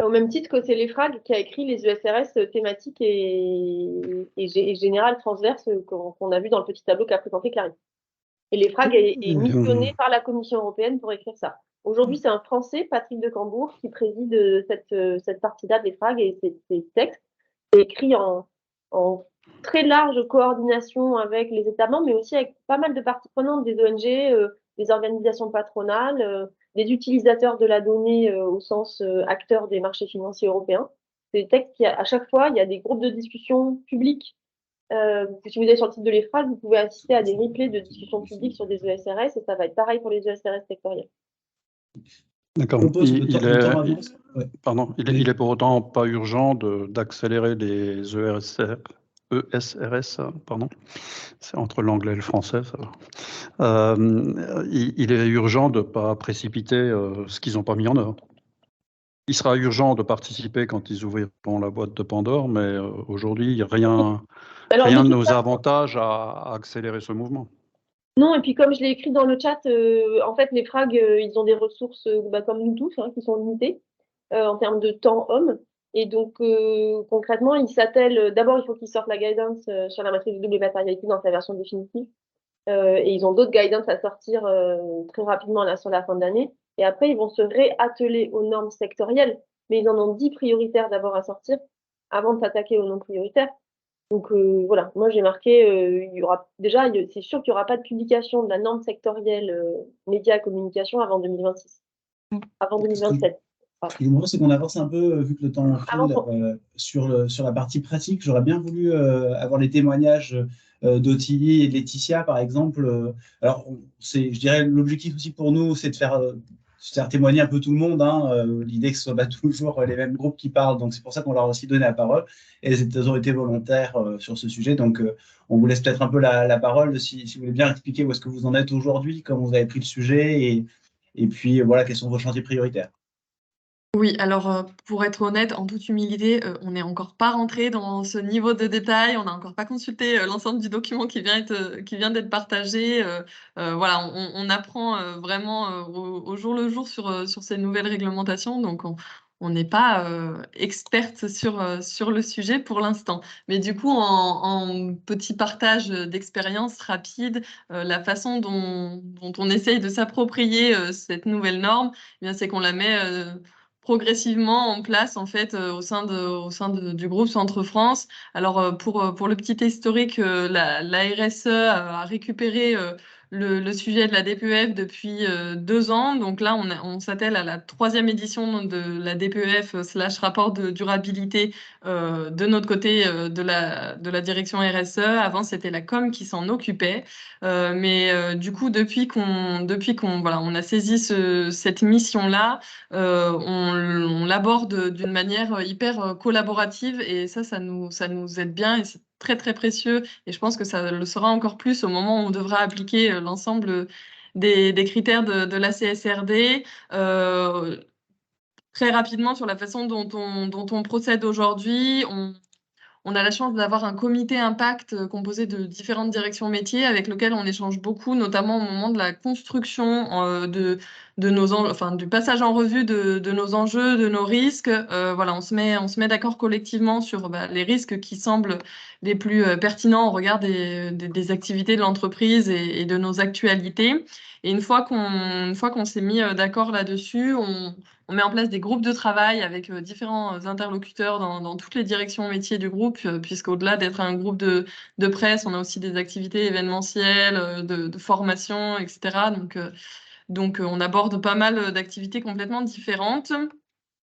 au même titre que c'est l'EFRAG qui a écrit les ESRS thématiques et générales transverses qu'on a vu dans le petit tableau qu'a présenté Clarisse. Et l'EFRAG est missionné par la Commission européenne pour écrire ça. Aujourd'hui, c'est un Français, Patrick de Cambourg, qui préside cette partie-là de l'EFRAG, et ces textes sont écrits en très large coordination avec les États membres, mais aussi avec pas mal de parties prenantes, des ONG, des organisations patronales, des utilisateurs de la donnée au sens acteurs des marchés financiers européens. C'est des textes qui, à chaque fois, il y a des groupes de discussion publics. Si vous allez sur le site de l'EFRAG, vous pouvez assister à des replays de discussions publiques sur des ESRS, et ça va être pareil pour les ESRS sectoriels. D'accord. propose le temps avance. Ouais. Pardon, il est pour autant pas urgent d'accélérer les ESRS, pardon. C'est entre l'anglais et le français, ça. Il est urgent de ne pas précipiter ce qu'ils n'ont pas mis en œuvre. Il sera urgent de participer quand ils ouvriront la boîte de Pandore, mais aujourd'hui, rien ne nous avantage à accélérer ce mouvement. Non, et puis comme je l'ai écrit dans le chat, en fait, les frags, ils ont des ressources, comme nous tous, hein, qui sont limitées en termes de temps homme. Et donc, concrètement, ils s'attellent. D'abord, il faut qu'ils sortent la guidance sur la matrice de double matérialité dans sa version définitive. Et ils ont d'autres guidance à sortir très rapidement là, sur la fin de l'année. Et après, ils vont se réatteler aux normes sectorielles. Mais ils en ont 10 prioritaires d'abord à sortir avant de s'attaquer aux non prioritaires. Donc voilà, moi j'ai marqué, il y aura déjà, c'est sûr qu'il n'y aura pas de publication de la norme sectorielle médias et communication avant 2026, avant 2027. Ce qui est marrant, c'est qu'on avance un peu, vu que le temps file, sur la partie pratique. J'aurais bien voulu avoir les témoignages d'Ottilie et de Laetitia, par exemple. Alors, je dirais, l'objectif aussi pour nous, c'est de faire témoigner un peu tout le monde. Hein, l'idée que ce soit toujours les mêmes groupes qui parlent. Donc, c'est pour ça qu'on leur a aussi donné la parole. Et elles ont été volontaires sur ce sujet. Donc, on vous laisse peut-être un peu la parole si vous voulez bien expliquer où est-ce que vous en êtes aujourd'hui, comment vous avez pris le sujet et puis, voilà, quels sont vos chantiers prioritaires. Oui, alors pour être honnête, en toute humilité, on n'est encore pas rentré dans ce niveau de détail. On n'a encore pas consulté l'ensemble du document qui vient d'être partagé. Voilà, on apprend vraiment au jour le jour sur ces nouvelles réglementations. Donc, on n'est pas experte sur le sujet pour l'instant. Mais du coup, en petit partage d'expérience rapide, la façon dont on essaye de s'approprier cette nouvelle norme, eh bien, c'est qu'on la met progressivement en place en fait au sein du groupe Centre France. Alors pour le petit historique, la RSE a récupéré le sujet de la DPEF depuis 2 ans. Donc là, on s'attelle à la 3e édition de la DPEF / rapport de durabilité de notre côté de la direction RSE. Avant, c'était la com qui s'en occupait. Mais du coup, depuis qu'on voilà, on a saisi cette mission-là, on l'aborde d'une manière hyper collaborative et ça nous aide bien et c'est très très précieux et je pense que ça le sera encore plus au moment où on devra appliquer l'ensemble des critères de la CSRD. Très rapidement sur la façon dont on procède aujourd'hui, on a la chance d'avoir un comité impact composé de différentes directions métiers avec lequel on échange beaucoup, notamment au moment de la construction du passage en revue de nos enjeux, de nos risques. Voilà, on se met d'accord collectivement sur les risques qui semblent les plus pertinents au regard des activités de l'entreprise et de nos actualités. Et une fois qu'on s'est mis d'accord là-dessus, on met en place des groupes de travail avec différents interlocuteurs dans toutes les directions métiers du groupe, puisqu'au-delà d'être un groupe de presse, on a aussi des activités événementielles, de formation, etc. Donc, on aborde pas mal d'activités complètement différentes.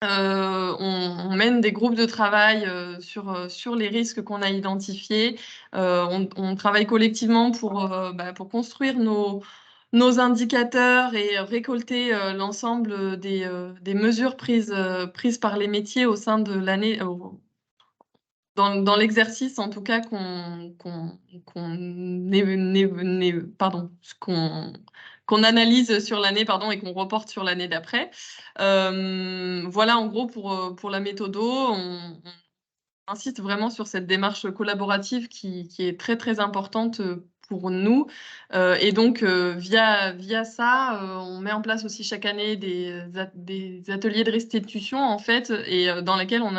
On mène des groupes de travail sur les risques qu'on a identifiés. On travaille collectivement pour construire nos indicateurs et récolter l'ensemble des mesures prises par les métiers au sein de l'année, dans l'exercice en tout cas qu'on analyse sur l'année et qu'on reporte sur l'année d'après. Voilà en gros pour la méthodo. On insiste vraiment sur cette démarche collaborative qui est très très importante pour nous. Et donc, via ça, on met en place aussi chaque année des ateliers de restitution, en fait, et dans lesquels on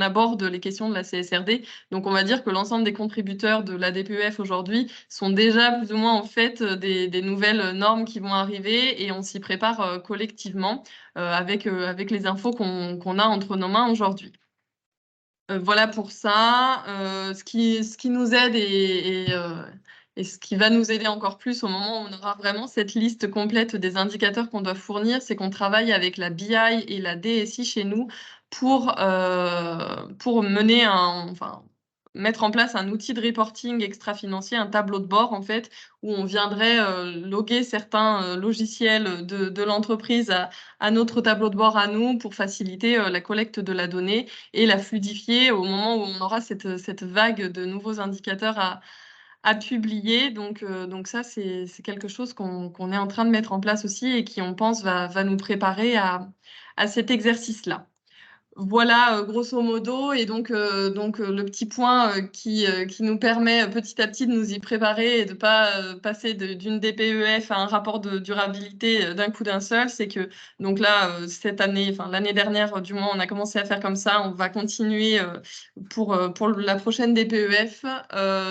aborde les questions de la CSRD. Donc, on va dire que l'ensemble des contributeurs de la DPEF aujourd'hui sont déjà plus ou moins en fait des nouvelles normes qui vont arriver et on s'y prépare collectivement avec les infos qu'on a entre nos mains aujourd'hui. Voilà pour ça. Ce qui nous aide et ce qui va nous aider encore plus au moment où on aura vraiment cette liste complète des indicateurs qu'on doit fournir, c'est qu'on travaille avec la BI et la DSI chez nous pour mener mettre en place un outil de reporting extra-financier, un tableau de bord en fait, où on viendrait loguer certains logiciels de l'entreprise à notre tableau de bord à nous pour faciliter la collecte de la donnée et la fluidifier au moment où on aura cette vague de nouveaux indicateurs à publier. Donc ça, c'est quelque chose qu'on est en train de mettre en place aussi et qui, on pense, va nous préparer à cet exercice-là. Voilà, grosso modo, et donc le petit point qui nous permet petit à petit de nous y préparer et de ne pas passer d'une DPEF à un rapport de durabilité d'un coup d'un seul, c'est que donc là, cette année, enfin l'année dernière, du moins, on a commencé à faire comme ça, on va continuer pour la prochaine DPEF,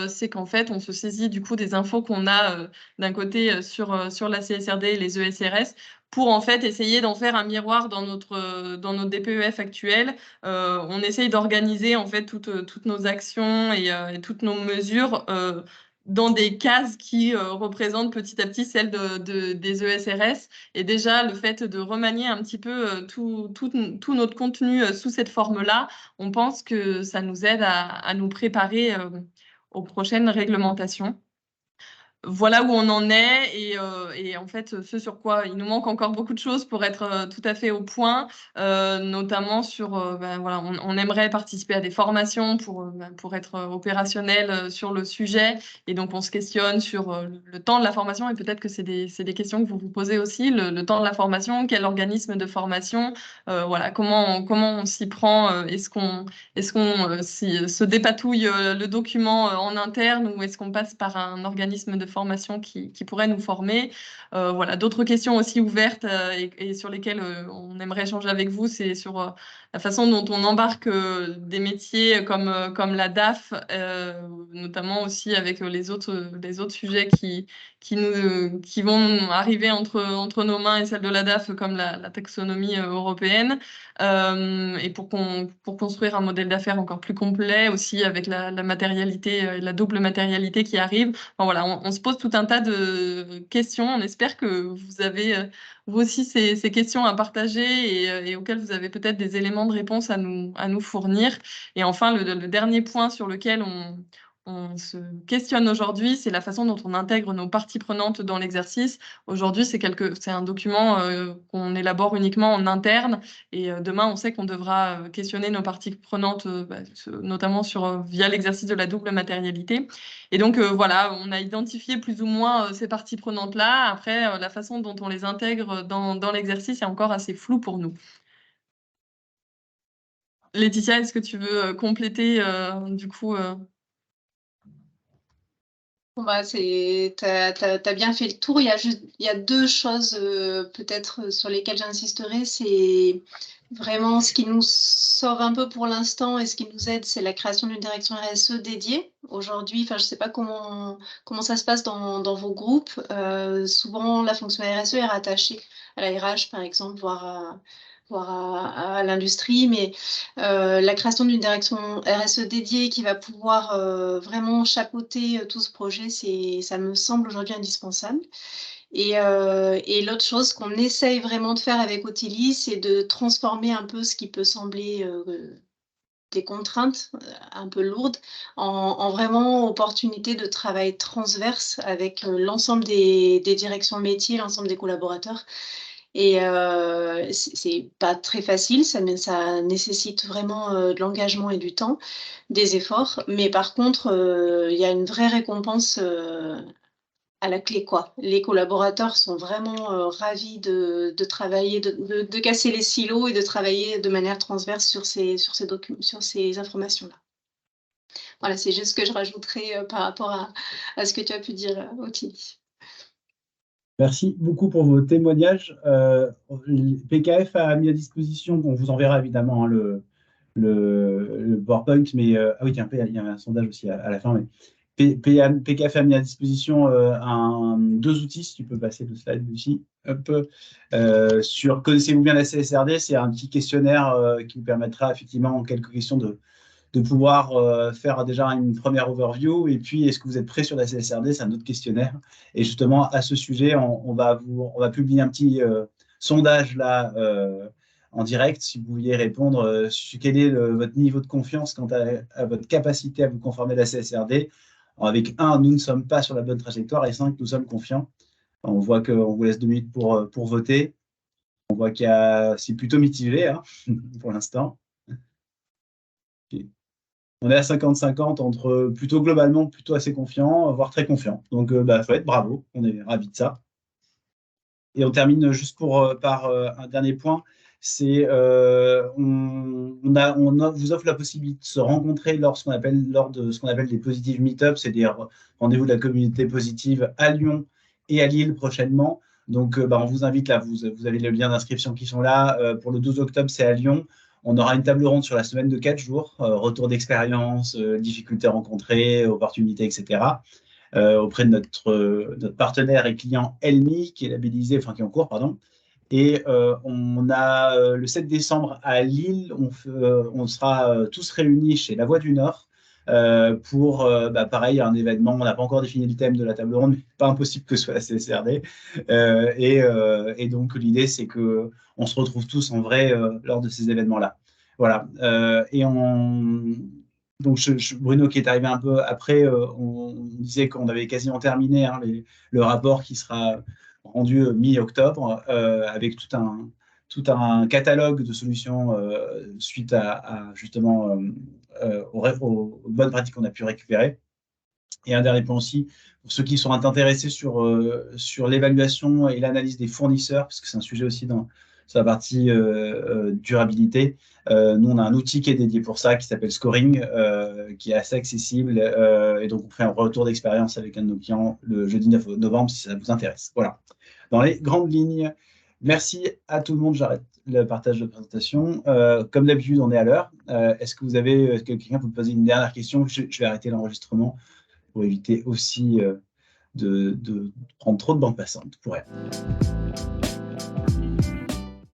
c'est qu'en fait, on se saisit du coup des infos qu'on a d'un côté sur la CSRD et les ESRS, pour en fait essayer d'en faire un miroir dans notre DPEF actuel. On essaye d'organiser en fait toutes nos actions et toutes nos mesures dans des cases qui représentent petit à petit celles des ESRS. Et déjà, le fait de remanier un petit peu tout notre contenu sous cette forme-là, on pense que ça nous aide à nous préparer aux prochaines réglementations. Voilà où on en est et en fait, ce sur quoi il nous manque encore beaucoup de choses pour être tout à fait au point, notamment sur, voilà, on aimerait participer à des formations pour être opérationnel sur le sujet. Et donc, on se questionne sur le temps de la formation et peut-être que c'est des questions que vous vous posez aussi, le temps de la formation, quel organisme de formation, voilà, comment on s'y prend, est-ce qu'on se dépatouille le document en interne ou est-ce qu'on passe par un organisme de formation qui pourrait nous former. Voilà, d'autres questions aussi ouvertes et sur lesquelles on aimerait échanger avec vous, c'est sur la façon dont on embarque des métiers comme la DAF, notamment aussi avec les autres sujets qui vont arriver entre nos mains et celles de la DAF, comme la taxonomie européenne, et pour construire un modèle d'affaires encore plus complet aussi avec la matérialité, la double matérialité qui arrive. Enfin, voilà, on se pose tout un tas de questions. On espère que vous avez vous aussi ces questions à partager et auxquelles vous avez peut-être des éléments de réponse à nous fournir. Et enfin, le dernier point sur lequel on se questionne aujourd'hui, c'est la façon dont on intègre nos parties prenantes dans l'exercice. Aujourd'hui, c'est un document qu'on élabore uniquement en interne et demain, on sait qu'on devra questionner nos parties prenantes, notamment via l'exercice de la double matérialité. Et donc, voilà, on a identifié plus ou moins ces parties prenantes-là. Après, la façon dont on les intègre dans l'exercice est encore assez floue pour nous. Laetitia, est-ce que tu veux compléter du coup Bon, t'as bien fait le tour. Il y a deux choses peut-être sur lesquelles j'insisterai. C'est vraiment ce qui nous sort un peu pour l'instant et ce qui nous aide, c'est la création d'une direction RSE dédiée. Aujourd'hui, je ne sais pas comment ça se passe dans vos groupes. Souvent, la fonction RSE est rattachée à la RH, par exemple, voire à l'industrie, mais la création d'une direction RSE dédiée qui va pouvoir vraiment chapeauter tout ce projet, ça me semble aujourd'hui indispensable. Et l'autre chose qu'on essaye vraiment de faire avec Otili, c'est de transformer un peu ce qui peut sembler des contraintes un peu lourdes en vraiment opportunité de travail transverse avec l'ensemble des directions métiers, l'ensemble des collaborateurs. Et c'est pas très facile, ça nécessite vraiment de l'engagement et du temps, des efforts, mais par contre, il y a une vraie récompense à la clé, quoi. Les collaborateurs sont vraiment ravis de travailler, de casser les silos et de travailler de manière transverse sur ces informations-là. Voilà, c'est juste ce que je rajouterai par rapport à ce que tu as pu dire, Otili. Merci beaucoup pour vos témoignages. PKF a mis à disposition, on vous enverra évidemment le PowerPoint, mais oui, tiens, il y a un sondage aussi à la fin. Mais PKF a mis à disposition deux outils, si tu peux passer le slide ici. Sur connaissez-vous bien la CSRD, c'est un petit questionnaire qui vous permettra effectivement en quelques questions de pouvoir faire déjà une première overview. Et puis, est-ce que vous êtes prêt sur la CSRD? C'est un autre questionnaire. Et justement, à ce sujet, on va publier un petit sondage là en direct, si vous pouviez répondre sur quel est votre niveau de confiance quant à votre capacité à vous conformer à la CSRD. Avec 1, nous ne sommes pas sur la bonne trajectoire, et 5, nous sommes confiants. On voit qu'on vous laisse 2 minutes pour voter. On voit c'est plutôt mitigé hein, pour l'instant. Okay. On est à 50-50 entre plutôt globalement plutôt assez confiant, voire très confiant. Donc, faut être bravo, on est ravis de ça. Et on termine juste par un dernier point, c'est on vous offre la possibilité de se rencontrer lors de ce qu'on appelle des positive meetups, c'est des rendez-vous de la communauté positive à Lyon et à Lille prochainement. Donc, on vous invite là, vous avez le lien d'inscription qui sont là. Pour le 12 octobre, c'est à Lyon. On aura une table ronde sur la semaine de 4 jours, retour d'expérience, difficultés rencontrées, opportunités, etc. Auprès de notre partenaire et client Elmi, qui est labellisé, enfin qui est en cours, pardon. Et on a le 7 décembre à Lille, on sera tous réunis chez La Voix du Nord pour, pareil, un événement. On n'a pas encore défini le thème de la table ronde, mais pas impossible que ce soit la CSRD. Et donc, l'idée, c'est qu'on se retrouve tous en vrai lors de ces événements-là. Voilà. Donc, Bruno qui est arrivé un peu après, on disait qu'on avait quasiment terminé hein, le rapport qui sera rendu mi-octobre avec tout un catalogue de solutions suite à justement aux bonnes pratiques qu'on a pu récupérer. Et un dernier point aussi, pour ceux qui sont intéressés sur l'évaluation et l'analyse des fournisseurs, parce que c'est un sujet aussi sur la partie durabilité. Nous, on a un outil qui est dédié pour ça, qui s'appelle Scoring, qui est assez accessible. Et donc, on fait un retour d'expérience avec un de nos clients le jeudi 9 novembre, si ça vous intéresse. Voilà. Dans les grandes lignes, merci à tout le monde. J'arrête le partage de présentation. Comme d'habitude, on est à l'heure. Est-ce que quelqu'un peut me poser une dernière question? Je vais arrêter l'enregistrement pour éviter aussi de prendre trop de bandes passantes pour elle.